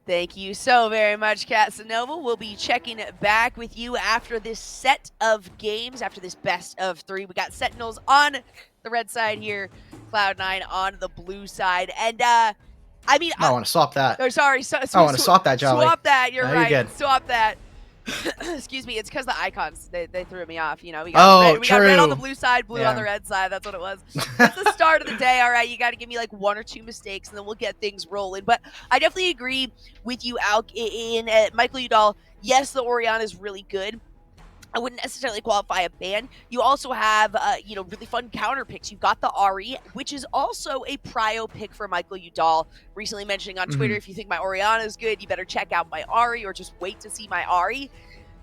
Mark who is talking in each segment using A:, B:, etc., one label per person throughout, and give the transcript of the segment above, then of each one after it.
A: Thank you so very much, Casanova. We'll be checking back with you after this set of games, after this best of 3. We got Sentinels on the red side here, Cloud9 on the blue side. And, I
B: want to swap that.
A: Oh, sorry.
B: I want to swap that, Jolly.
A: Swap that. You're right.
B: You're good.
A: Swap that. Excuse me. It's because the icons, they threw me off. You know, we
B: got
A: red on the blue side, blue on the red side. That's what it was. It's the start of the day. All right, you got to give me like 1 or 2 mistakes, and then we'll get things rolling. But I definitely agree with you, Alk, in Michael Udall. Yes, the Orion is really good. I wouldn't necessarily qualify a ban. You also have, really fun counter picks. You've got the Ari, which is also a prio pick for Michael Udall. Recently mentioning on Twitter, if you think my Oriana is good, you better check out my Ari or just wait to see my Ari.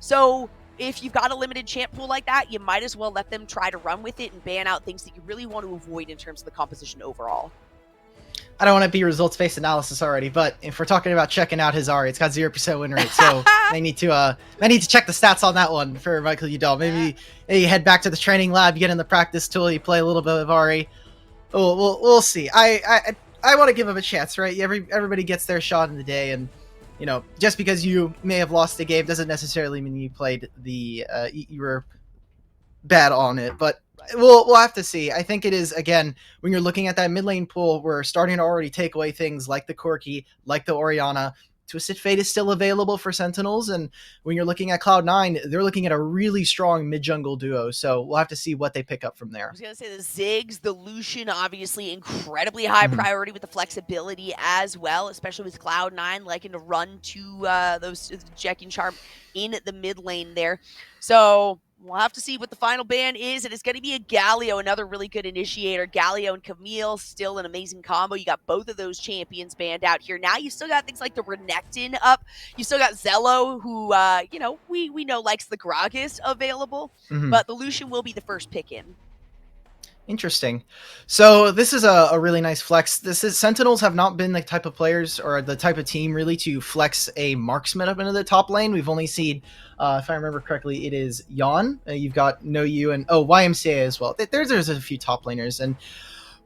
A: So if you've got a limited champ pool like that, you might as well let them try to run with it and ban out things that you really want to avoid in terms of the composition overall.
B: I don't want to be results-based analysis already, but if we're talking about checking out his Ari, it's got 0% win rate, so they need to check the stats on that one for Michael Udall. Maybe you head back to the training lab, you get in the practice tool, you play a little bit of Ari. We'll see. I want to give him a chance, right? Everybody gets their shot in the day, and just because you may have lost the game doesn't necessarily mean you played you were bad on it, but we'll have to see. I think it is, again, when you're looking at that mid lane pool, we're starting to already take away things like the Corki, like the Oriana. Twisted Fate is still available for Sentinels, and when you're looking at Cloud9, they're looking at a really strong mid-jungle duo, so we'll have to see what they pick up from there.
A: I was going to say the Ziggs, the Lucian, obviously incredibly high priority with the flexibility as well, especially with Cloud9 liking to run to those Jackie and Charm in the mid lane there. So we'll have to see what the final ban is, and it's going to be a Galio, another really good initiator. Galio and Camille, still an amazing combo. You got both of those champions banned out here. Now you still got things like the Renekton up. You still got Zello, who, we know likes the Gragas available, but the Lucian will be the first pick in.
B: Interesting. So this is a really nice flex. Sentinels have not been the type of players or the type of team really to flex a marksman up into the top lane. We've only seen, if I remember correctly, it is Yon. You've got No You and YMCA as well. There's a few top laners, and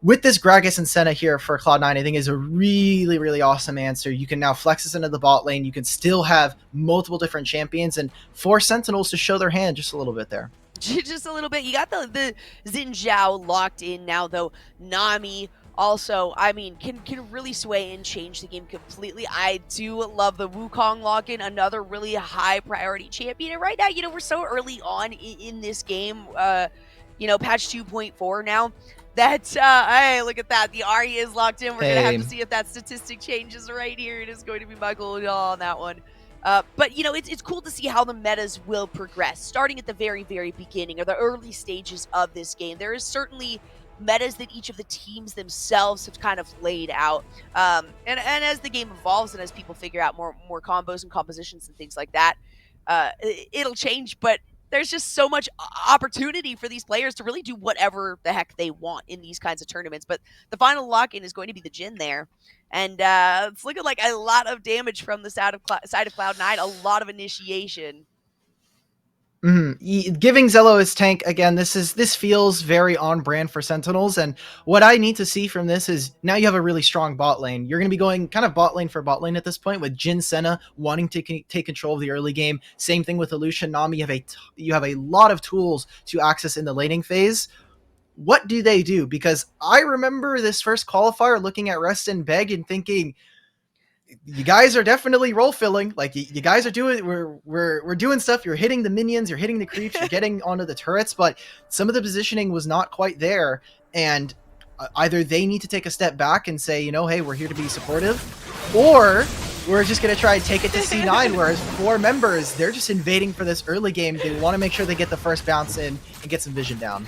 B: with this Gragas and Senna here for Cloud9, I think is a really, really awesome answer. You can now flex this into the bot lane. You can still have multiple different champions and force Sentinels to show their hand just a little bit there.
A: Just a little bit. You got the Xin Zhao locked in now, though. Nami also, can really sway and change the game completely. I do love the Wukong lock-in, another really high priority champion. And right now, we're so early on in this game, patch 2.4 now, that, hey, look at that. The Ari is locked in. We're going to have to see if that statistic changes right here. It is going to be Michael on that one. But, it's cool to see how the metas will progress, starting at the very, very beginning or the early stages of this game. There is certainly metas that each of the teams themselves have kind of laid out. And as the game evolves and as people figure out more combos and compositions and things like that, it'll change. But there's just so much opportunity for these players to really do whatever the heck they want in these kinds of tournaments. But the final lock-in is going to be the Jhin there. And it's looking like a lot of damage from the side of Cloud9, a lot of initiation.
B: Giving Zello his tank, again, this feels very on brand for Sentinels, and what I need to see from this is now you have a really strong bot lane. You're going to be going kind of bot lane for bot lane at this point, with Jhin Senna wanting to take control of the early game. Same thing with Lucian Nami. You have a lot of tools to access in the laning phase. What do they do? Because I remember this first qualifier looking at Rest and Beg and thinking, you guys are definitely role filling. Like you guys are doing, we're doing stuff. You're hitting the minions, you're hitting the creeps, you're getting onto the turrets, but some of the positioning was not quite there. And either they need to take a step back and say, hey, we're here to be supportive, or we're just going to try and take it to C9, whereas 4 members, they're just invading for this early game. They want to make sure they get the first bounce in and get some vision down.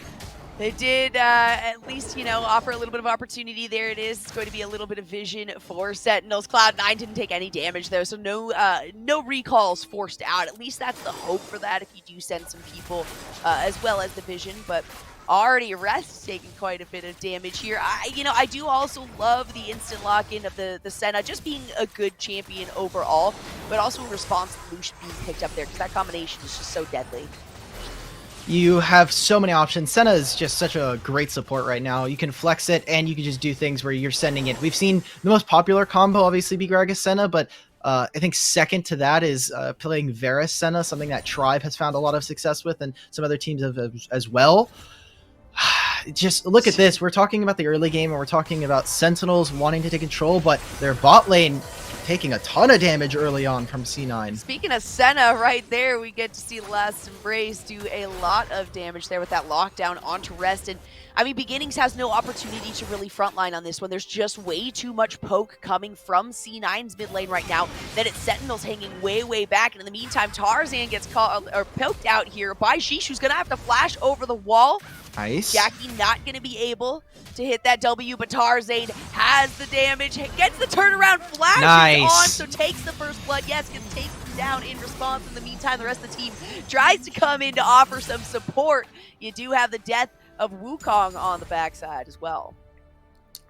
A: They did at least, offer a little bit of opportunity. There it is. It's going to be a little bit of vision for Sentinels. Cloud9 didn't take any damage, though, so no recalls forced out. At least that's the hope for that if you do send some people, as well as the vision. But already Rest taking quite a bit of damage here. I do also love the instant lock-in of the Senna, just being a good champion overall, but also in response to Lucian being picked up there, because that combination is just so deadly.
B: You have so many options. Senna is just such a great support right now. You can flex it, and you can just do things where you're sending it. We've seen the most popular combo obviously be Gragas Senna, but I think second to that is playing Varus Senna, something that Tribe has found a lot of success with, and some other teams have as well. Just look at this. We're talking about the early game, and we're talking about Sentinels wanting to take control, but their bot lane taking a ton of damage early on from C9.
A: Speaking of Senna, right there, we get to see Last Embrace do a lot of damage there with that lockdown onto Rest. And I mean, Beginnings has no opportunity to really frontline on this one. There's just way too much poke coming from C9's mid lane right now that it's Sentinels hanging way back. And in the meantime, Tarzan gets caught or poked out here by Sheesh, who's going to have to flash over the wall.
B: Nice.
A: Jackie not going to be able to hit that W, but Tarzan has the damage, gets the turnaround, flashes on, so takes the first blood. Yes, gets taken down in response. In the meantime, the rest of the team tries to come in to offer some support. You do have the death of Wukong on the backside as well.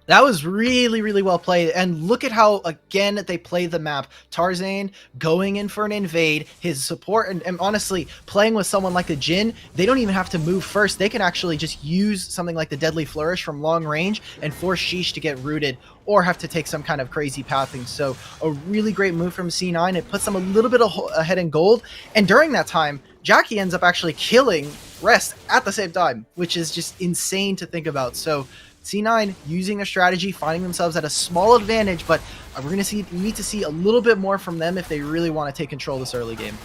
B: That was really well played, and look at how, again, they play the map. Tarzan going in for an invade, his support, and honestly, playing with someone like a Jhin, they don't even have to move first. They can actually just use something like the Deadly Flourish from long range and force Sheesh to get rooted, or have to take some kind of crazy pathing. So a really great move from C9. It puts them a little bit ahead in gold, and during that time, Jackie ends up actually killing Rest at the same time, which is just insane to think about. So C9 using their strategy, finding themselves at a small advantage, but we need to see a little bit more from them if they really want to take control this early game.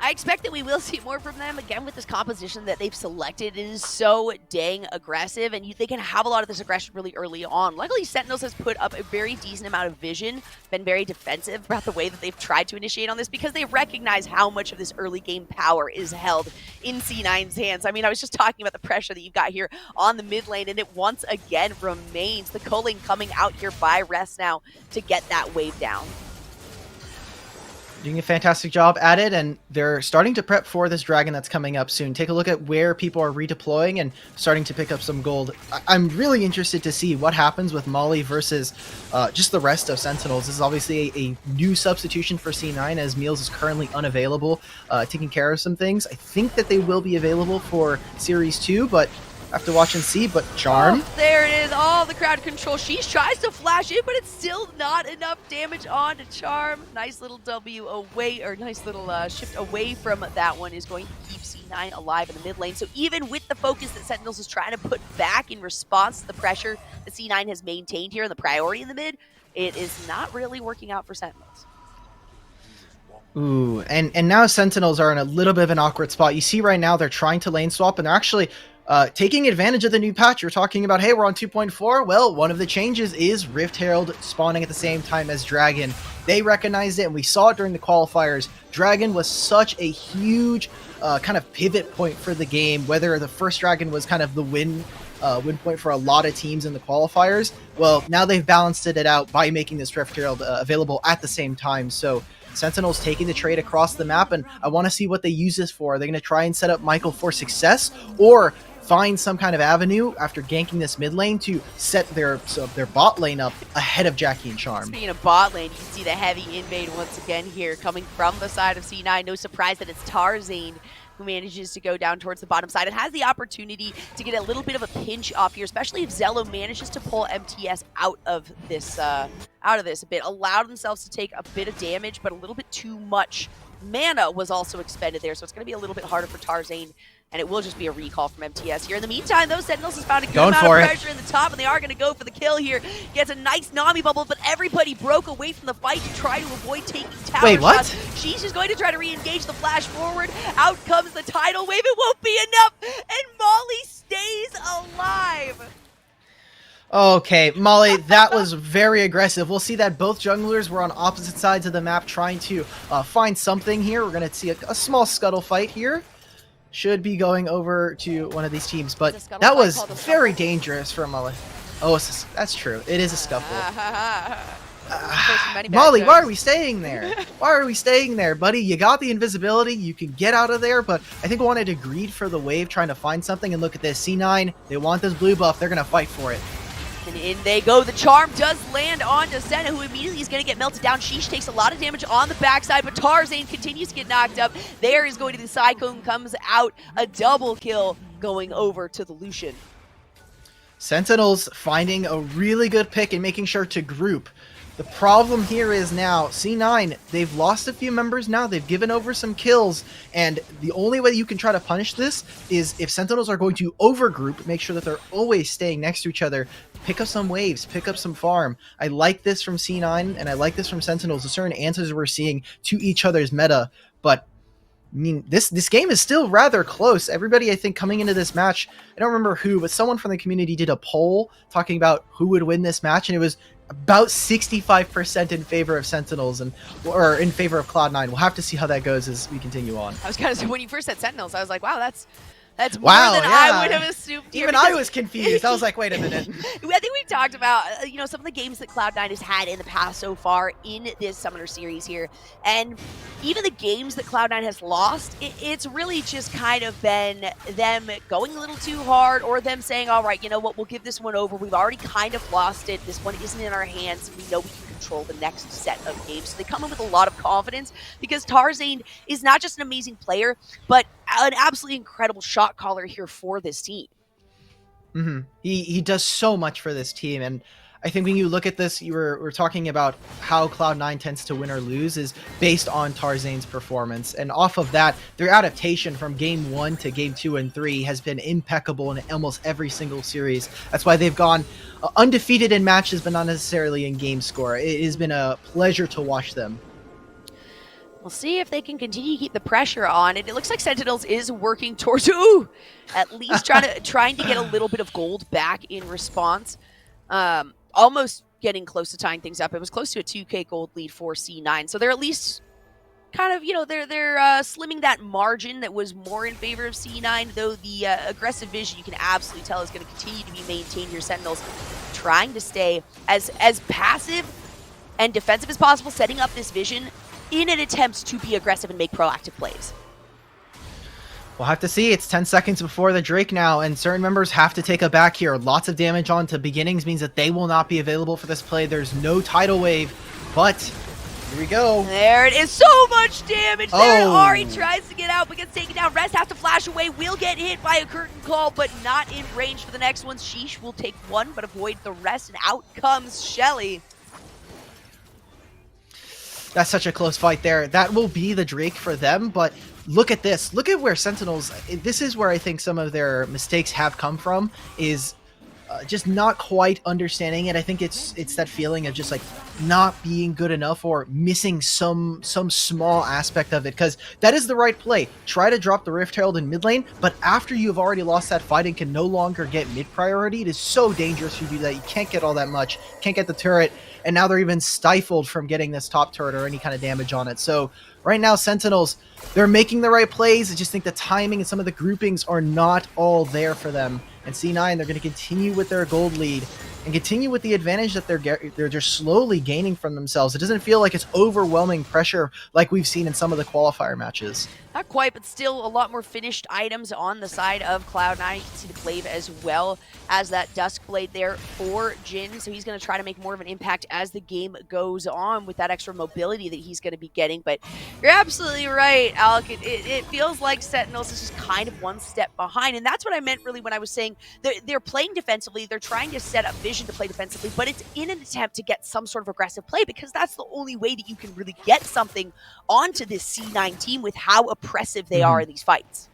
A: I expect that we will see more from them, again, with this composition that they've selected. It is so dang aggressive, and they can have a lot of this aggression really early on. Luckily, Sentinels has put up a very decent amount of vision, been very defensive about the way that they've tried to initiate on this, because they recognize how much of this early game power is held in C9's hands. I mean, I was just talking about the pressure that you've got here on the mid lane, and it once again remains. The culling coming out here by Rest now to get that wave down.
B: Doing a fantastic job at it, and they're starting to prep for this dragon that's coming up soon. Take a look at where people are redeploying and starting to pick up some gold. I'm really interested to see what happens with Molly versus just the rest of Sentinels. This is obviously a new substitution for C9, as Meals is currently unavailable, taking care of some things. I think that they will be available for Series 2, but have to watch and see. But Charm.
A: Oh, there it is. All the crowd control. She tries to flash in, but it's still not enough damage on to Charm. Nice little W away, or nice little shift away from that one is going to keep C9 alive in the mid lane. So even with the focus that Sentinels is trying to put back in response to the pressure that C9 has maintained here and the priority in the mid, it is not really working out for Sentinels.
B: Ooh, and now Sentinels are in a little bit of an awkward spot. You see right now they're trying to lane swap, and they're actually taking advantage of the new patch. You're talking about, hey, we're on 2.4. Well, one of the changes is Rift Herald spawning at the same time as Dragon. They recognized it, and we saw it during the qualifiers. Dragon was such a huge kind of pivot point for the game, whether the first Dragon was kind of the win point for a lot of teams in the qualifiers. Well, now they've balanced it out by making this Rift Herald available at the same time. So Sentinels taking the trade across the map, and I want to see what they use this for. Are they going to try and set up Michael for success, or find some kind of avenue after ganking this mid lane to set their bot lane up ahead of Jackie and Charm?
A: Speaking of bot lane, you can see the heavy invade once again here coming from the side of C9. No surprise that it's Tarzan who manages to go down towards the bottom side and has the opportunity to get a little bit of a pinch off here, especially if Zello manages to pull MTS out of this a bit. Allowed themselves to take a bit of damage, but a little bit too much mana was also expended there, so it's going to be a little bit harder for Tarzan, and it will just be a recall from MTS here. In the meantime, though, Sentinels has found a good amount of pressure in the top, and they are going to go for the kill here. Gets a nice Nami bubble, but everybody broke away from the fight to try to avoid taking tower
B: Wait, what?
A: shots. She's just going to try to re-engage the flash forward. Out comes the tidal wave. It won't be enough, and Molly stays alive.
B: Okay, Molly, that was very aggressive. We'll see that both junglers were on opposite sides of the map trying to find something here. We're going to see a small scuttle fight here. Should be going over to one of these teams, but that was very dangerous for Molly. Oh, that's true. It is a scuffle. Molly, why are we staying there? Why are we staying there, buddy? You got the invisibility. You can get out of there, but I think I wanted to greed for the wave, trying to find something. And look at this. C9, they want this blue buff. They're going to fight for it.
A: And in they go. The charm does land onto Senna, who immediately is going to get melted down. Sheesh takes a lot of damage on the backside, but Tarzan continues to get knocked up. There is going to the Cyclone, comes out. A double kill going over to the Lucian.
B: Sentinels finding a really good pick and making sure to group. The problem here is now C9, they've lost a few members now, they've given over some kills, and the only way you can try to punish this is if Sentinels are going to overgroup, make sure that they're always staying next to each other, pick up some waves, pick up some farm. I like this from C9, and I like this from Sentinels, the certain answers we're seeing to each other's meta, but I mean, this game is still rather close. Everybody, I think, coming into this match, I don't remember who, but someone from the community did a poll talking about who would win this match, and it was about 65% in favor of Sentinels or in favor of Cloud9. We'll have to see how that goes as we continue on.
A: I was kind of when you first said Sentinels, I was like, wow, that's more
B: Wow,
A: than
B: yeah.
A: I would have assumed.
B: Even I was confused. I was like, wait a minute.
A: I think we've talked about some of the games that Cloud9 has had in the past so far in this Summoner series here, and even the games that Cloud9 has lost, it's really just kind of been them going a little too hard, or them saying, all right, you know what, we'll give this one over. We've already kind of lost it. This one isn't in our hands. We know we can control the next set of games. So they come in with a lot of confidence because Tarzane is not just an amazing player, but an absolutely incredible shot caller here for this team.
B: Mm-hmm. He does so much for this team, and I think when you look at this, we're talking about how Cloud9 tends to win or lose is based on Tarzane's performance, and off of that, their adaptation from Game 1 to Game 2 and 3 has been impeccable in almost every single series. That's why they've gone undefeated in matches, but not necessarily in game score. It has been a pleasure to watch them.
A: We'll see if they can continue to keep the pressure on. And it looks like Sentinels is working towards, at least trying to get a little bit of gold back in response. Almost getting close to tying things up. It was close to a 2K gold lead for C9. So they're at least kind of, they're slimming that margin that was more in favor of C9, though the aggressive vision you can absolutely tell is going to continue to be maintained here. Sentinels trying to stay as passive and defensive as possible, setting up this vision in an attempt to be aggressive and make proactive plays.
B: We'll have to see. It's 10 seconds before the Drake now, and certain members have to take a back here. Lots of damage onto beginnings means that they will not be available for this play. There's no tidal wave, but here we go.
A: There it is. So much damage there. Ari tries to get out, but gets taken down. Rest has to flash away. Will get hit by a curtain call, but not in range for the next one. Sheesh will take one, but avoid the rest, and out comes Shelly.
B: That's such a close fight there. That will be the Drake for them, but look at this. Look at where Sentinels... This is where I think some of their mistakes have come from, is just not quite understanding it. I think it's that feeling of just like not being good enough or missing some small aspect of it, because that is the right play. Try to drop the Rift Herald in mid lane, but after you've already lost that fight and can no longer get mid priority, it is so dangerous to do that. You can't get all that much, can't get the turret, and now they're even stifled from getting this top turret or any kind of damage on it. So right now, Sentinels, they're making the right plays. I just think the timing and some of the groupings are not all there for them. And C9, they're going to continue with their gold lead and continue with the advantage that they're just slowly gaining from themselves. It doesn't feel like it's overwhelming pressure like we've seen in some of the qualifier matches.
A: Not quite, but still a lot more finished items on the side of Cloud9. You can see the Glaive as well as that Dusk Blade there for Jhin. So he's going to try to make more of an impact as the game goes on with that extra mobility that he's going to be getting. But you're absolutely right, Alec. It feels like Sentinels is just kind of one step behind. And that's what I meant really when I was saying they're playing defensively. They're trying to set up vision to play defensively, but it's in an attempt to get some sort of aggressive play, because that's the only way that you can really get something onto this C9 team with how oppressive they are in these fights.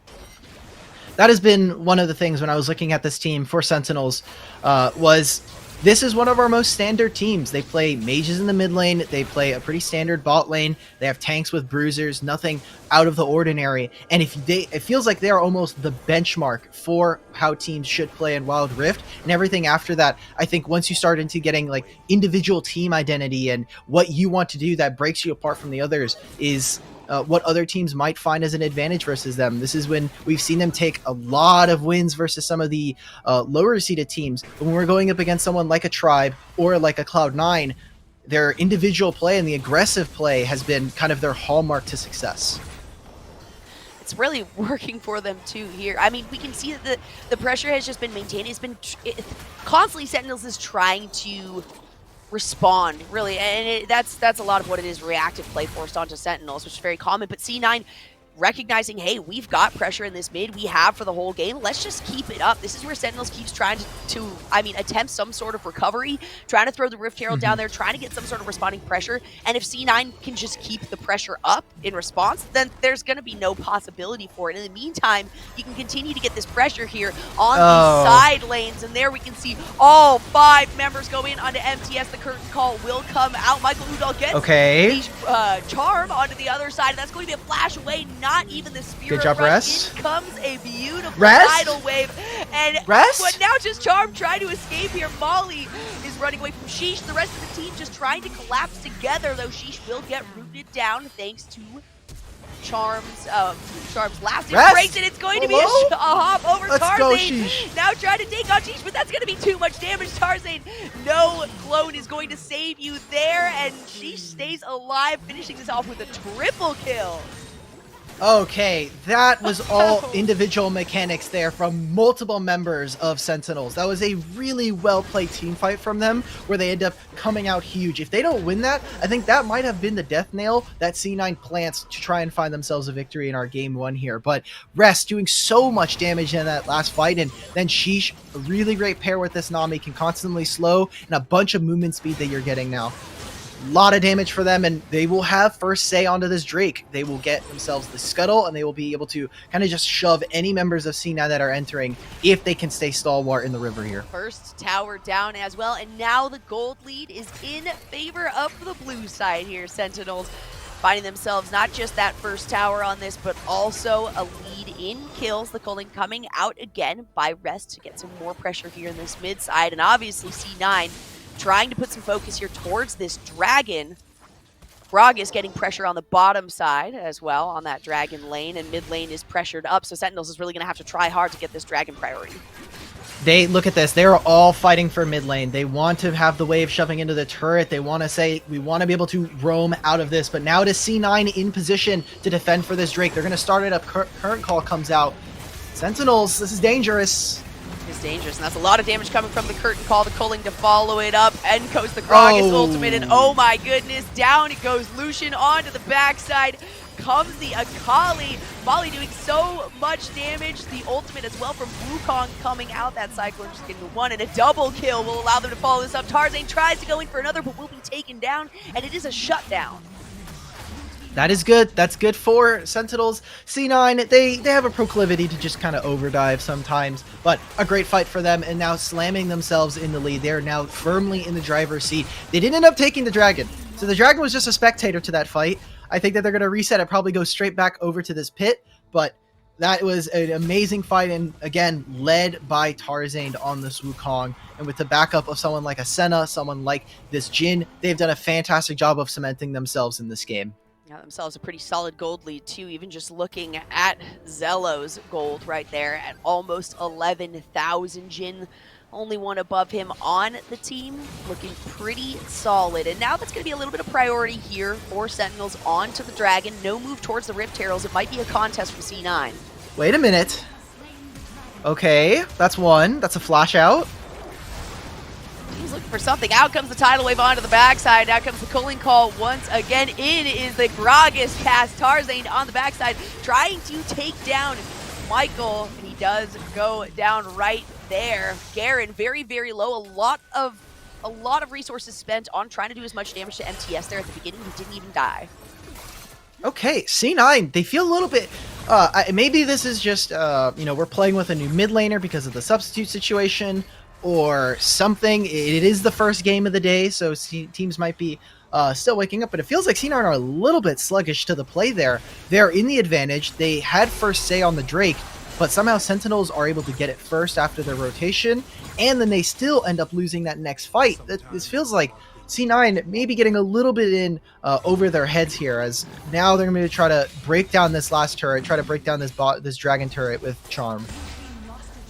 B: That has been one of the things when I was looking at this team for Sentinels, was this is one of our most standard teams. They play mages in the mid lane. They play a pretty standard bot lane. They have tanks with bruisers, nothing out of the ordinary. And it feels like they are almost the benchmark for how teams should play in Wild Rift. And everything after that, I think once you start into getting like individual team identity and what you want to do that breaks you apart from the others is what other teams might find as an advantage versus them. This is when we've seen them take a lot of wins versus some of the lower seeded teams. But when we're going up against someone like a Tribe or like a Cloud9, their individual play and the aggressive play has been kind of their hallmark to success.
A: It's really working for them too here. I mean, we can see that the pressure has just been maintained. It's been constantly Sentinels is trying to respond, really, and that's a lot of what it is, reactive play forced onto Sentinels, which is very common. But C9 recognizing, hey, we've got pressure in this mid, we have for the whole game, let's just keep it up. This is where Sentinels keeps trying to attempt some sort of recovery, trying to throw the Rift Herald down there, trying to get some sort of responding pressure, and if C9 can just keep the pressure up in response, then there's going to be no possibility for it. In the meantime, you can continue to get this pressure here on the side lanes, and there we can see all 5 members go in onto MTS. The curtain call will come out. Michael Udall gets the charm onto the other side, and that's going to be a flash away. Not even the spirit.
B: Good job, Rest.
A: In comes a beautiful tidal wave. And but now just Charm trying to escape here. Molly is running away from Sheesh. The rest of the team just trying to collapse together, though Sheesh will get rooted down thanks to Charm's last breaks, and it's going to be a hop over Tarzane. Now trying to take on Sheesh, but that's going to be too much damage. Tarzane, no clone is going to save you there, and Sheesh stays alive, finishing this off with a triple kill.
B: Okay, that was all individual mechanics there from multiple members of Sentinels. That was a really well-played team fight from them, where they end up coming out huge. If they don't win that, I think that might have been the death nail that C9 plants to try and find themselves a victory in our game 1 here. But Rest doing so much damage in that last fight, and then Sheesh, a really great pair with this Nami, can constantly slow, and a bunch of movement speed that you're getting now. A lot of damage for them, and they will have first say onto this Drake. They will get themselves the scuttle, and they will be able to kind of just shove any members of C9 that are entering if they can stay stalwart in the river here.
A: First tower down as well, and now the gold lead is in favor of the blue side here. Sentinels finding themselves not just that first tower on this, but also a lead in kills. The culling coming out again by Rest to get some more pressure here in this mid side, and obviously C9 trying to put some focus here towards this dragon. Gragas getting pressure on the bottom side as well on that dragon lane, and mid lane is pressured up, so Sentinels is really going to have to try hard to get this dragon priority.
B: They look at this. They're all fighting for mid lane. They want to have the wave shoving into the turret. They want to say, we want to be able to roam out of this, but now it is C9 in position to defend for this Drake. They're going to start it up. Current call comes out. Sentinels, this is dangerous.
A: Is dangerous, and that's a lot of damage coming from the curtain call. The culling to follow it up, and goes the Gragas ultimate, and oh my goodness, down it goes Lucian onto the backside. Comes the Akali. Molly doing so much damage. The ultimate as well from Wukong coming out. That Cyclone just getting 1, and a double kill will allow them to follow this up. Tarzane tries to go in for another, but will be taken down, and it is a shutdown.
B: That is good. That's good for Sentinels. C9, they have a proclivity to just kind of overdive sometimes, but a great fight for them, and now slamming themselves in the lead. They're now firmly in the driver's seat. They didn't end up taking the dragon, so the dragon was just a spectator to that fight. I think that they're going to reset it, probably go straight back over to this pit, but that was an amazing fight, and again, led by Tarzane on this Wukong, and with the backup of someone like a Senna, someone like this Jhin, they've done a fantastic job of cementing themselves in this game.
A: Got themselves a pretty solid gold lead too, even just looking at Zello's gold right there at almost 11,000. Jhin, only one above him on the team, looking pretty solid. And now that's going to be a little bit of priority here for Sentinels onto the dragon. No move towards the Rift Heralds. It might be a contest for C9.
B: Wait a minute. Okay, that's one. That's a flash out.
A: He's looking for something. Out comes the tidal wave onto the backside. Now comes the culling call once again. In is the Gragas cast. Tarzane on the backside, trying to take down Michael. And he does go down right there. Garen very, very low. A lot of resources spent on trying to do as much damage to MTS there at the beginning. He didn't even die.
B: Okay, C9, they feel a little bit... maybe this is just, we're playing with a new mid laner because of the substitute situation, or something. It is the first game of the day, so teams might be still waking up, but it feels like C9 are a little bit sluggish to the play there. They're in the advantage. They had first say on the Drake, but somehow Sentinels are able to get it first after their rotation, and then they still end up losing that next fight. This feels like C9 maybe getting a little bit in over their heads here, as now they're going to try to break down this last turret, try to break down this dragon turret with Charm.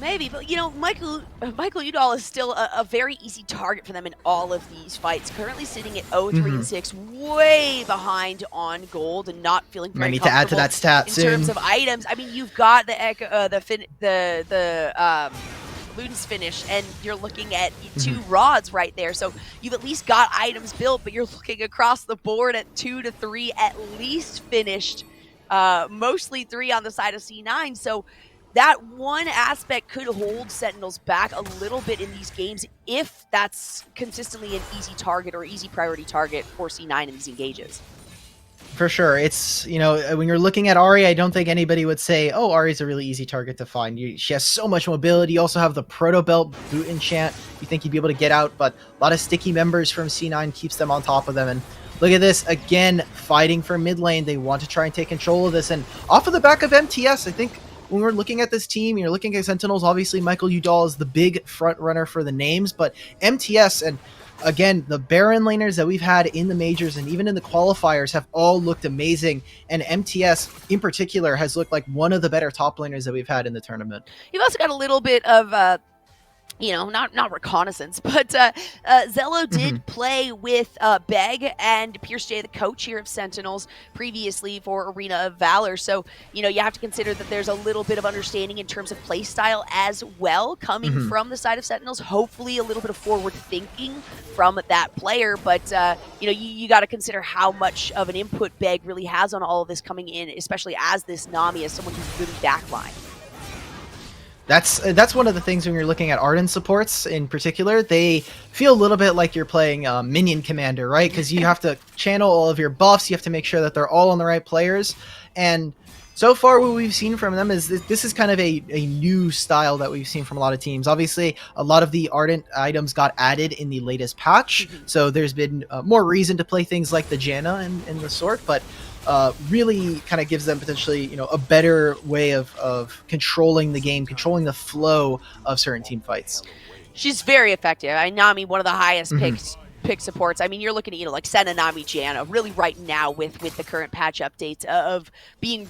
A: Maybe, but Michael Udall is still a very easy target for them in all of these fights. Currently sitting at 0-3-6, way behind on gold, and not feeling very
B: comfortable. Might need to add to that stat
A: in
B: soon.
A: terms of items. I mean, you've got the Luden's finish, and you're looking at 2 rods right there. So you've at least got items built, but you're looking across the board at 2 to 3 at least finished mostly 3 on the side of C9. So that one aspect could hold Sentinels back a little bit in these games if that's consistently an easy target or easy priority target for C9 in these engages.
B: For sure. It's, when you're looking at Ari, I don't think anybody would say, oh, Ari's a really easy target to find. She has so much mobility. You also have the Proto Belt boot enchant. You think you'd be able to get out, but a lot of sticky members from C9 keeps them on top of them. And look at this, again, fighting for mid lane. They want to try and take control of this. And off of the back of MTS, I think when we're looking at this team, you're looking at Sentinels, obviously Michael Udall is the big front runner for the names, but MTS and again, the Baron laners that we've had in the majors and even in the qualifiers have all looked amazing. And MTS in particular has looked like one of the better top laners that we've had in the tournament.
A: You've also got a little bit of not reconnaissance, but Zello did play with Beg and Pierce J, the coach here of Sentinels, previously for Arena of Valor. So, you have to consider that there's a little bit of understanding in terms of play style as well coming from the side of Sentinels. Hopefully a little bit of forward thinking from that player, but, you got to consider how much of an input Beg really has on all of this coming in, especially as this Nami, as someone who's really backline.
B: That's one of the things when you're looking at Arden supports in particular. They feel a little bit like you're playing Minion Commander, right? Because you have to channel all of your buffs. You have to make sure that they're all on the right players. And so far what we've seen from them is this is kind of a new style that we've seen from a lot of teams. Obviously, a lot of the Ardent items got added in the latest patch. So there's been more reason to play things like the Janna and the Sword, but really kind of gives them potentially, a better way of controlling the game, controlling the flow of certain team fights.
A: She's very effective. Nami, one of the highest pick supports. I mean, you're looking at, like Senna, Nami, Janna, really right now with the current patch updates of being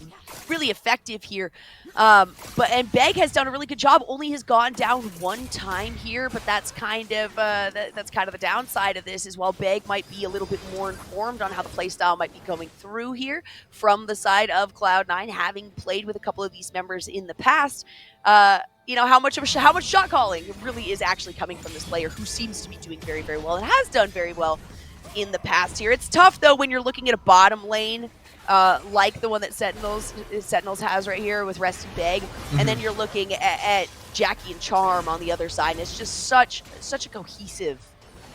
A: really effective here. And Beg has done a really good job. Only has gone down one time here, but that's kind of the downside of this. Is while Beg might be a little bit more informed on how the playstyle might be going through here from the side of Cloud9, having played with a couple of these members in the past. How much shot calling really is actually coming from this player who seems to be doing very, very well and has done very well in the past here. It's tough, though, when you're looking at a bottom lane like the one that Sentinels has right here with Rest and Beg, and then you're looking at Jackie and Charm on the other side, and it's just such a cohesive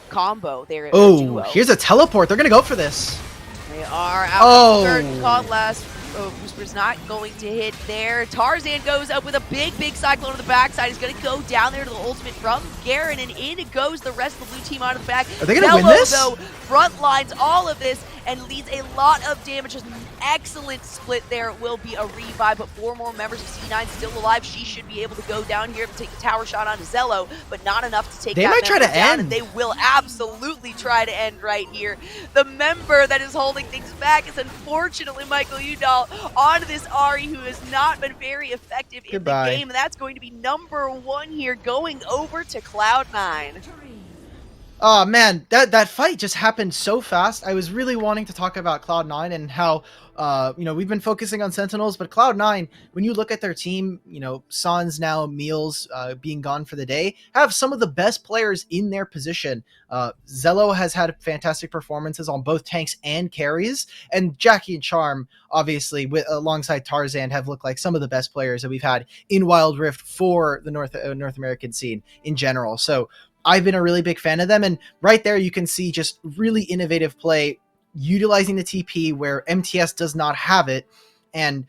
A: combo there.
B: Oh, here's a teleport. They're going to go for this.
A: They are out third Cutlass. Whisper's not going to hit there. Tarzan goes up with a big cyclone on the backside. He's going to go down there to the ultimate from Garen, and in goes the rest of the blue team out of the back.
B: Are they going to win this?
A: Though, front lines all of this and leads a lot of damage. Just an excellent split there. It will be a revive, but 4 more members of C9 still alive. She should be able to go down here and take the tower shot on Zello, but not enough to take
B: that member down. They might try to end.
A: And they will absolutely try to end right here. The member that is holding things back is unfortunately Michael Udall on this Ari, who has not been very effective in the game. And that's going to be number 1 here, going over to Cloud9.
B: Oh man, that fight just happened so fast. I was really wanting to talk about Cloud9 and how we've been focusing on Sentinels, but Cloud9, when you look at their team, Sans now, Meals being gone for the day, have some of the best players in their position. Zello has had fantastic performances on both tanks and carries, and Jackie and Charm, obviously, alongside Tarzan, have looked like some of the best players that we've had in Wild Rift for the North American scene in general. So I've been a really big fan of them, and right there you can see just really innovative play, utilizing the TP where MTS does not have it. And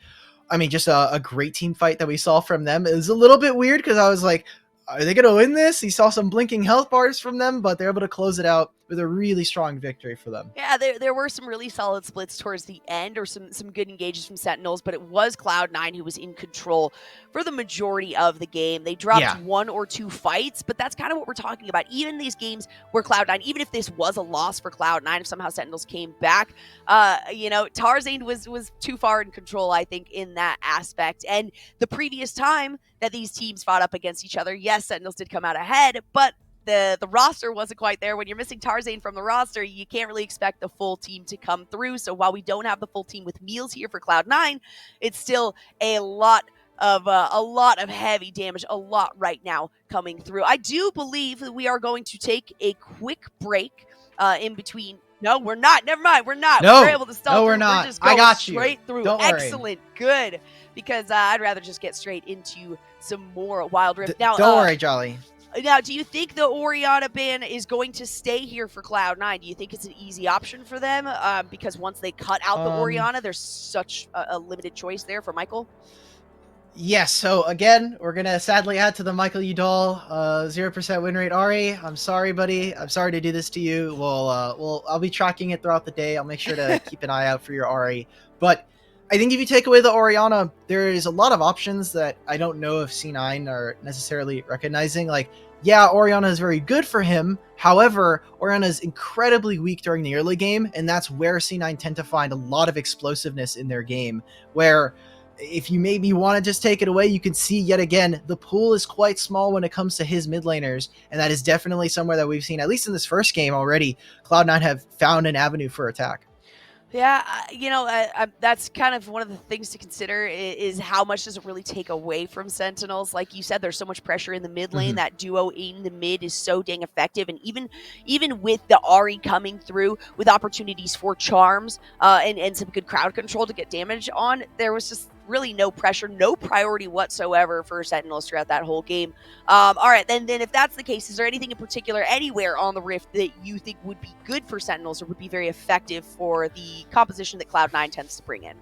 B: I mean, just a great team fight that we saw from them. It was a little bit weird because I was like, are they going to win this? You saw some blinking health bars from them, but they're able to close it out with a really strong victory for them.
A: Yeah, there were some really solid splits towards the end, or some good engages from Sentinels, but it was Cloud9 who was in control for the majority of the game. They dropped 1 or 2 fights, but that's kind of what we're talking about. Even these games where Cloud9, even if this was a loss for Cloud9, if somehow Sentinels came back, Tarzan was too far in control, I think, in that aspect. And the previous time that these teams fought up against each other, yes, Sentinels did come out ahead, but the roster wasn't quite there. When you're missing Tarzan from the roster, you can't really expect the full team to come through. So while we don't have the full team with Meals here for Cloud9, it's still a lot of heavy damage, a lot right now coming through. I do believe that we are going to take a quick break in between No, we're not. Never mind. We're not. We're
B: No,
A: able to stall
B: no, we're
A: through. We're
B: not.
A: just
B: I
A: going
B: got you.
A: straight through.
B: Don't worry.
A: Excellent. Good. Because I'd rather just get straight into some more Wild Rift.
B: Don't worry, Jolly.
A: Now, do you think the Orianna ban is going to stay here for Cloud9? Do you think it's an easy option for them? Because once they cut out the Orianna, there's such a limited choice there for Michael.
B: Yes, so again, we're gonna sadly add to the Michael Udall 0% win rate. Ari, I'm sorry, buddy. I'm sorry to do this to you. I'll be tracking it throughout the day. I'll make sure to keep an eye out for your Ari. But I think if you take away the Orianna, there is a lot of options that I don't know if C9 are necessarily recognizing. Like, yeah, Orianna is very good for him. However, Orianna is incredibly weak during the early game, and that's where C9 tend to find a lot of explosiveness in their game, where if you maybe want to just take it away, you can see yet again, the pool is quite small when it comes to his mid laners. And that is definitely somewhere that we've seen, at least in this first game already, Cloud9 have found an avenue for attack.
A: Yeah, that's kind of one of the things to consider is how much does it really take away from Sentinels. Like you said, there's so much pressure in the mid lane.
B: Mm-hmm.
A: That duo in the mid is so dang effective. And even with the Ahri coming through with opportunities for charms and some good crowd control to get damage on, there was just really no pressure, no priority whatsoever for Sentinels throughout that whole game. All right, then if that's the case, is there anything in particular anywhere on the Rift that you think would be good for Sentinels or would be very effective for the composition that Cloud9 tends to bring in?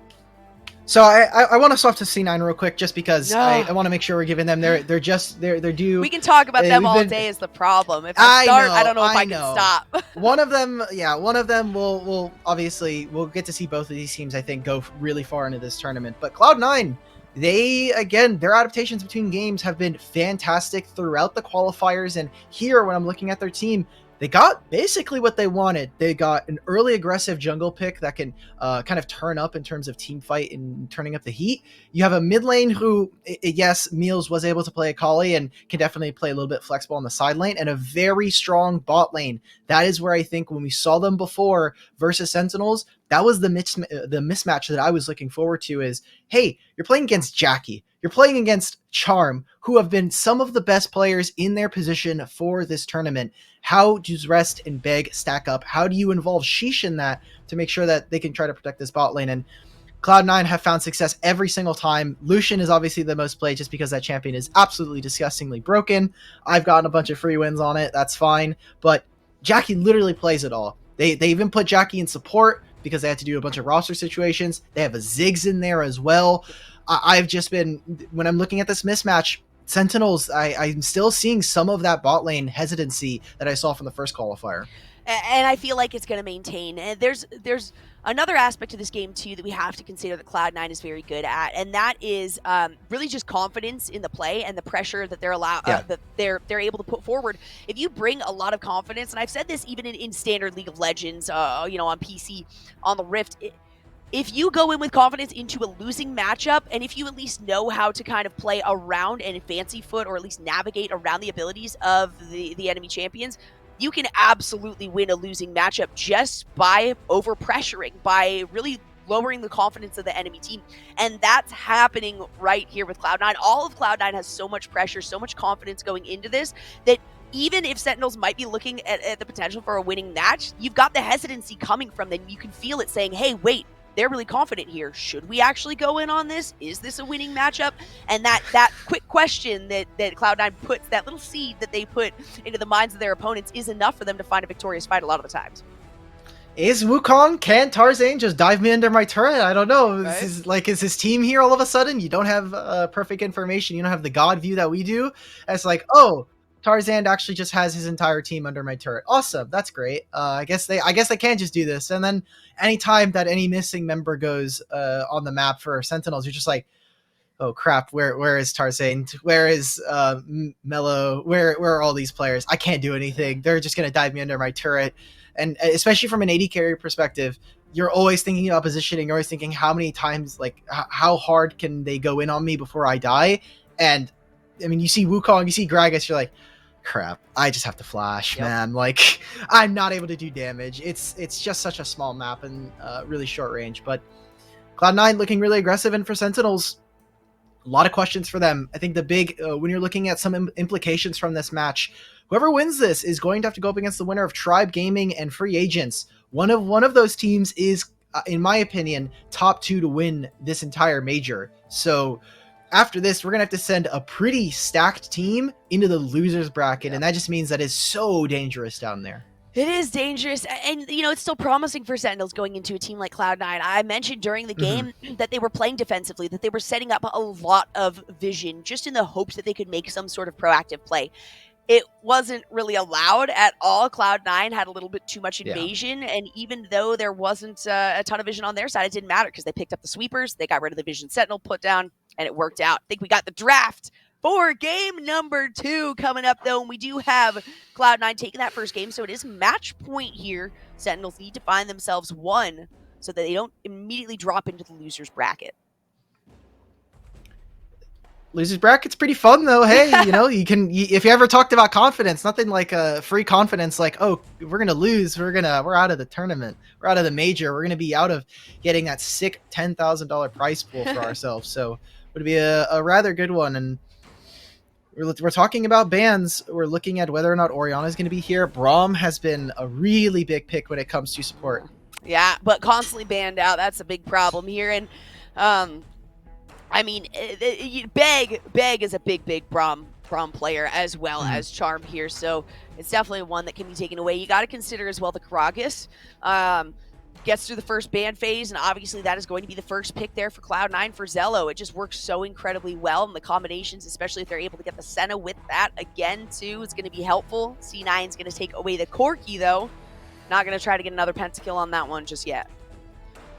B: So I want to swap to C9 real quick, just because I want to make sure we're giving them their due.
A: We can talk about them all day is the problem. If I start, I don't know if I can stop.
B: One of them will obviously, we'll get to see both of these teams, I think, go really far into this tournament. But Cloud9, their adaptations between games have been fantastic throughout the qualifiers. And here, when I'm looking at their team, they got basically what they wanted. They got an early aggressive jungle pick that can kind of turn up in terms of team fight and turning up the heat. You have a mid lane who, yes, Meals was able to play Akali and can definitely play a little bit flexible on the side lane, and a very strong bot lane. That is where I think when we saw them before versus Sentinels, that was the mismatch that I was looking forward to is, hey, you're playing against Jackie. You're playing against Charm, who have been some of the best players in their position for this tournament. How does Rest and Beg stack up? How do you involve Sheesh in that to make sure that they can try to protect this bot lane? And Cloud9 have found success every single time. Lucian is obviously the most played just because that champion is absolutely disgustingly broken. I've gotten a bunch of free wins on it. That's fine. But Jackie literally plays it all. They even put Jackie in support because they had to do a bunch of roster situations. They have a Ziggs in there as well. I've just been, when I'm looking at this mismatch, Sentinels, I'm still seeing some of that bot lane hesitancy that I saw from the first qualifier.
A: And I feel like it's going to maintain. And there's another aspect to this game, too, that we have to consider that Cloud9 is very good at, and that is really just confidence in the play and the pressure that that they're able to put forward. If you bring a lot of confidence, and I've said this even in standard League of Legends, on PC, on the Rift, if you go in with confidence into a losing matchup, and if you at least know how to kind of play around and fancy foot, or at least navigate around the abilities of the enemy champions, you can absolutely win a losing matchup just by overpressuring, by really lowering the confidence of the enemy team. And that's happening right here with Cloud9. All of Cloud9 has so much pressure, so much confidence going into this, that even if Sentinels might be looking at the potential for a winning match, you've got the hesitancy coming from them. You can feel it saying, hey, wait, they're really confident here. Should we actually go in on this? Is this a winning matchup? And that quick question that Cloud9 puts, that little seed that they put into the minds of their opponents, is enough for them to find a victorious fight a lot of the times.
B: Is Wukong, can Tarzan just dive me under my turret? I don't know.
A: Right?
B: Is his team here all of a sudden? You don't have perfect information. You don't have the God view that we do. And it's like, oh, Tarzan actually just has his entire team under my turret. Awesome, that's great. I guess they can just do this. And then anytime that any missing member goes on the map for Sentinels, you're just like, oh crap, where is Tarzan? Where is Mello? Where are all these players? I can't do anything. They're just gonna dive me under my turret. And especially from an AD carry perspective, you're always thinking about positioning. You're always thinking how many times, like how hard can they go in on me before I die? And I mean, you see Wukong, you see Gragas, you're like, crap, I just have to flash, man. Like, I'm not able to do damage. It's just such a small map and really short range. But Cloud9 looking really aggressive, and for Sentinels, a lot of questions for them. I think the big, when you're looking at some implications from this match, whoever wins this is going to have to go up against the winner of Tribe Gaming and Free Agents. one of those teams is, in my opinion, top 2 to win this entire major. So after this, we're gonna have to send a pretty stacked team into the losers bracket,
A: Yeah.
B: and that just means that it's so dangerous down there.
A: It is dangerous, and it's still promising for Sentinels going into a team like Cloud9. I mentioned during the
B: Mm-hmm.
A: game that they were playing defensively, that they were setting up a lot of vision just in the hopes that they could make some sort of proactive play. It wasn't really allowed at all. Cloud9 had a little bit too much
B: Yeah.
A: invasion, and even though there wasn't a ton of vision on their side, it didn't matter because they picked up the sweepers, they got rid of the vision sentinel put down, and it worked out. I think we got the draft for game number 2 coming up, though, and we do have Cloud9 taking that first game, so it is match point here. Sentinels need to find themselves one so that they don't immediately drop into the loser's bracket.
B: Losers bracket's pretty fun though. Hey, if you ever talked about confidence, nothing like a free confidence like, oh, we're gonna lose, we're out of the tournament, we're out of the major, we're gonna be out of getting that sick $10,000 prize pool for ourselves. So it would be a rather good one. And we're talking about bans. We're looking at whether or not Oriana is going to be here. Braum has been a really big pick when it comes to support.
A: Yeah, but constantly banned out. That's a big problem here. And I mean, Beg is a big Braum player as well as Charm here. So it's definitely one that can be taken away. You got to consider as well the Karagas. Gets through the first ban phase, and obviously that is going to be the first pick there for Cloud9 for Zello. It just works so incredibly well, and the combinations, especially if they're able to get the Senna with that again too, is going to be helpful. C9 is going to take away the Corki though. Not going to try to get another pentakill on that one just yet.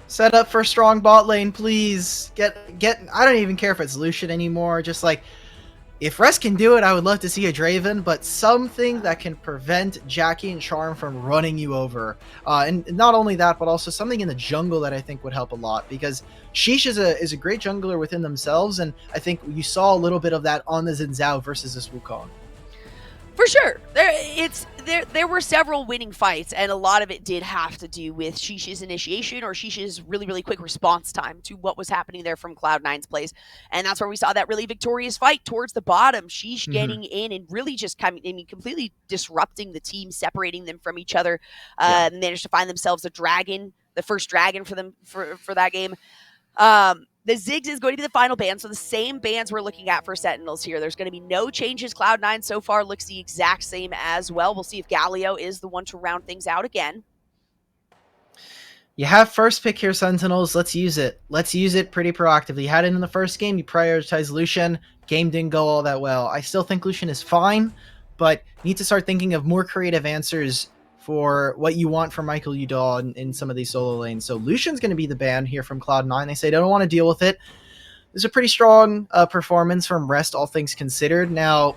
B: Set up for strong bot lane, please. Get. I don't even care if it's Lucian anymore. Just like, if Rest can do it, I would love to see a Draven, but something that can prevent Jackie and Charm from running you over. And not only that, but also something in the jungle that I think would help a lot, because Sheesh is a great jungler within themselves, and I think you saw a little bit of that on the Xin Zhao versus this Wukong.
A: For sure. There were several winning fights, and a lot of it did have to do with Sheesh's initiation or Sheesh's really quick response time to what was happening there from Cloud9's plays. And that's where we saw that really victorious fight towards the bottom. Sheesh getting in and really just completely disrupting the team, separating them from each other. Managed to find themselves a dragon, the first dragon for them for that game. The Ziggs is going to be the final ban, so the same bans we're looking at for Sentinels here. There's going to be no changes. Cloud9 so far looks the exact same as well. We'll see if Galio is the one to round things out again.
B: You have first pick here, Sentinels. Let's use it. Let's use it pretty proactively. You had it in the first game. You prioritized Lucian. Game didn't go all that well. I still think Lucian is fine, but need to start thinking of more creative answers for what you want from Michael Udall in some of these solo lanes. So Lucian's going to be the ban here from Cloud9. They say they don't want to deal with it. There's a pretty strong performance from Rest, all things considered. Now,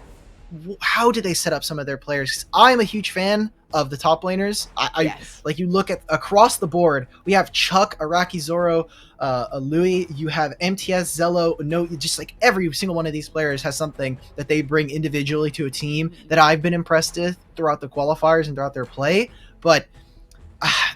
B: how do they set up some of their players? I'm a huge fan of the top laners.
A: Yes.
B: Like, you look at across the board, we have Chuck, Araki Zoro, Louis, you have MTS, Zello, no, just like every single one of these players has something that they bring individually to a team that I've been impressed with throughout the qualifiers and throughout their play. But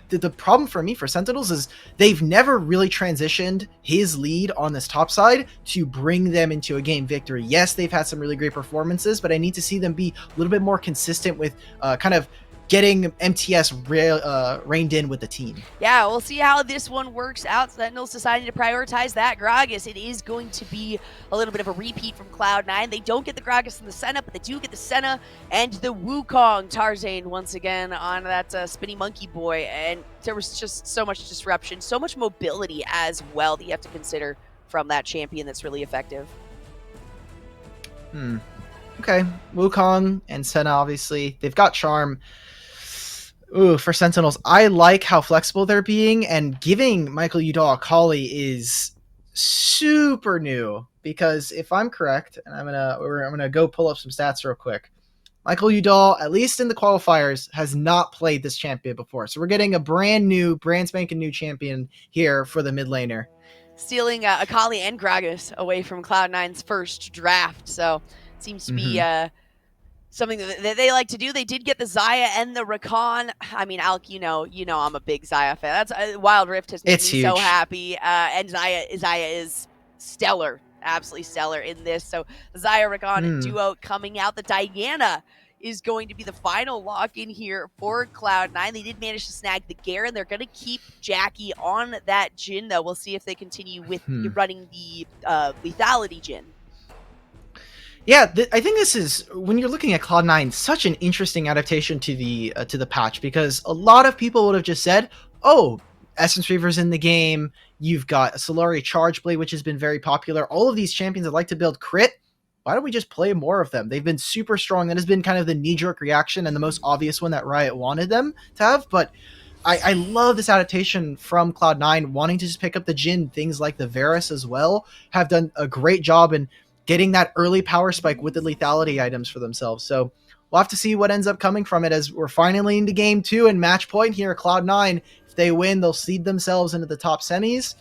B: the problem for me for Sentinels is they've never really transitioned his lead on this top side to bring them into a game victory. Yes, they've had some really great performances, but I need to see them be a little bit more consistent with kind of getting MTS reined in with the team.
A: Yeah, we'll see how this one works out. Sentinels deciding to prioritize that Gragas. It is going to be a little bit of a repeat from Cloud9. They don't get the Gragas and the Senna, but they do get the Senna and the Wukong. Tarzan once again on that spinny monkey boy. And there was just so much disruption, so much mobility as well that you have to consider from that champion that's really effective.
B: Okay, Wukong and Senna, obviously. They've got Charm. Ooh, for Sentinels, I like how flexible they're being, and giving Michael Udall a Kali is super new, because if I'm correct, and I'm gonna go pull up some stats real quick. Michael Udall, at least in the qualifiers, has not played this champion before, so we're getting a brand spanking new champion here for the mid laner.
A: Stealing Akali and Gragas away from Cloud9's first draft, so it seems to be something that they like to do. They did get the Xayah and the Rakan. I mean, Alec, you know, I'm a big Xayah fan. That's Wild Rift has made me so happy. And Xayah is stellar, absolutely stellar in this. So the Xayah Rakan duo coming out. The Diana is going to be the final lock in here for Cloud9. They did manage to snag the Garen. They're going to keep Jackie on that Jhin, though. We'll see if they continue with running the lethality Jhin.
B: Yeah, I think this is, when you're looking at Cloud9, such an interesting adaptation to the patch, because a lot of people would have just said, oh, Essence Reaver's in the game, you've got a Solari Charge Blade, which has been very popular, all of these champions that like to build crit, why don't we just play more of them? They've been super strong. That has been kind of the knee-jerk reaction and the most obvious one that Riot wanted them to have, but I love this adaptation from Cloud9, wanting to just pick up the Jhin. Things like the Varus as well have done a great job in getting that early power spike with the lethality items for themselves. So we'll have to see what ends up coming from it, as we're finally into game 2 and match point here. Cloud9, if they win, they'll seed themselves into the top semis,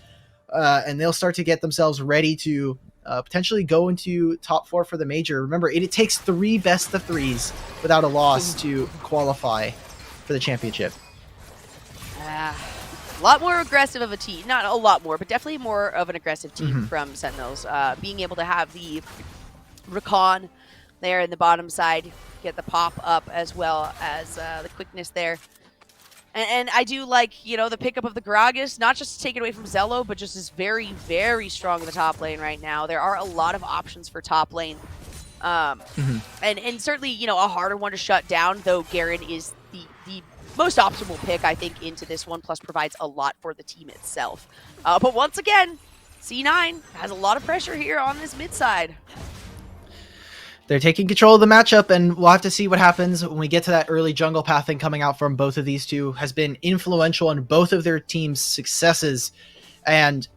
B: and they'll start to get themselves ready to potentially go into top 4 for the major. Remember, it takes 3 best of 3s without a loss to qualify for the championship.
A: A lot more aggressive of a team. Not a lot more, but definitely more of an aggressive team from Sentinels. Being able to have the Recon there in the bottom side, get the pop up as well as the quickness there. And I do like, you know, the pickup of the Gragas, not just to take it away from Zello, but just is very, very strong in the top lane right now. There are a lot of options for top lane. And certainly, you know, a harder one to shut down, though Garen is the most optimal pick, I think, into this one, plus provides a lot for the team itself. But once again, C9 has a lot of pressure here on this mid side.
B: They're taking control of the matchup, and we'll have to see what happens when we get to that early jungle pathing coming out from both of these two. Has been influential in both of their teams' successes. And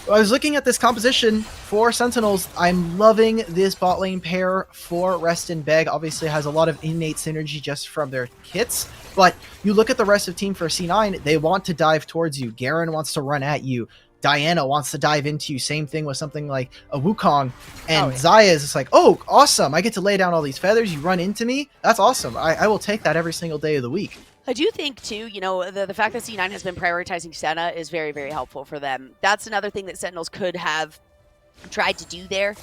B: I was looking at this composition for Sentinels. I'm loving this bot lane pair for Rest and Beg. Obviously has a lot of innate synergy just from their kits, but you look at the rest of the team for C9, they want to dive towards you. Garen wants to run at you. Diana wants to dive into you. Same thing with something like a Wukong. And Xayah is just like, oh, awesome. I get to lay down all these feathers. You run into me. That's awesome. I will take that every single day of the week.
A: I do think, too, you know, the fact that C9 has been prioritizing Senna is very, very helpful for them. That's another thing that Sentinels could have tried to do there.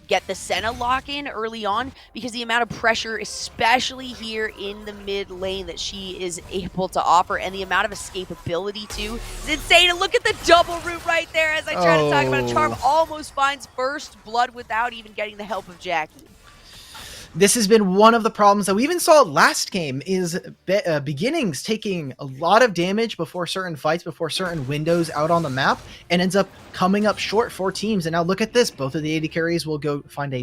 A: Get the Senna lock-in early on, because the amount of pressure, especially here in the mid lane, that she is able to offer, and the amount of escapability, too, is insane. And look at the double root right there, as I try to talk about it. Charm almost finds first blood without even getting the help of Jackie.
B: This has been one of the problems that we even saw last game, is Beginnings taking a lot of damage before certain fights, before certain windows out on the map, and ends up coming up short for teams. And now look at this. Both of the AD carries will go find